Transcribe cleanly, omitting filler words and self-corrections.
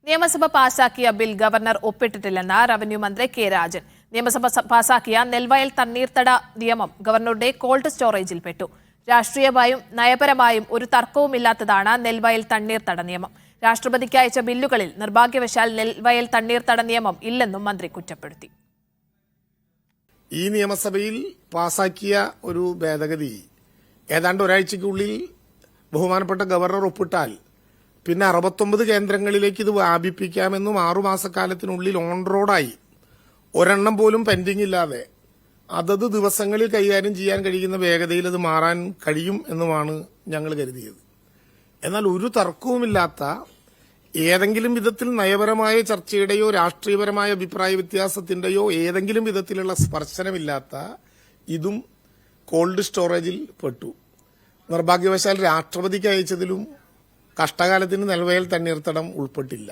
നിയമസഭ പാസാക്കിയ bill governor ഒപ്പിട്ടിട്ടില്ലെന്ന് revenue മന്ത്രി കെ രാജൻ. നിയമസഭ പാസാക്കിയ നെൽവയൽ തണ്ണീർത്തട നിയമം ഗവർണറുടെ കോൾഡ് സ്റ്റോറേജിൽ പെട്ടു. രാഷ്ട്രീയമായും നയപരമായും ഒരു തർക്കവുമില്ലാത്തതാണ് നെൽവയൽ തണ്ണീർത്തട നിയമം. രാഷ്ട്രപതിക്ക് അയച്ച ബില്ലുകളിൽ നിർഭാഗ്യവശാൽ നെൽവയൽ തണ്ണീർത്തട നിയമം ഇല്ലെന്നും മന്ത്രി കുറ്റപ്പെടുത്തി. ഈ നിയമസഭയിൽ പാസാക്കിയ ഒരു ഭേദഗതി ഏതാണ്ട് ഒരാഴ്ചയ്ക്കുള്ളിൽ ബഹുമാനപ്പെട്ട ഗവർണർ ഒപ്പിട്ടാൽ പിന്നെ 69 കേന്ദ്രങ്ങളിലേക്ക് ഇത് വ്യാപിപ്പിക്കാമെന്നും 6 മാസക്കാലത്തിനുള്ളിൽ ഓൺ റോഡായി ഒരെണ്ണം പോലും പെൻഡിംഗ് ഇല്ലാതെ അതത് ദിവസങ്ങളിൽ കൈകാര്യം ചെയ്യാൻ കഴിയുന്ന വേഗതയിൽ അത് മാറാൻ കഴിയും എന്നുമാണ് ഞങ്ങൾ കരുതിയത്. എന്നാൽ ഒരു തർക്കവുമില്ലാത്ത ഏതെങ്കിലും വിധത്തിൽ നയപരമായ ചർച്ചയുടെയോ രാഷ്ട്രീയപരമായ അഭിപ്രായ വ്യത്യാസത്തിന്റെയോ ഏതെങ്കിലും വിധത്തിലുള്ള സ്പർശനമില്ലാത്ത ഇതും കോൾഡ് സ്റ്റോറേജിൽ പെട്ടു. നിർഭാഗ്യവശാൽ രാഷ്ട്രപതിക്ക് അയച്ചതിലും കഷ്ടകാലത്തിന് നെൽവയൽ തണ്ണീർത്തടം ഉൾപ്പെട്ടില്ല.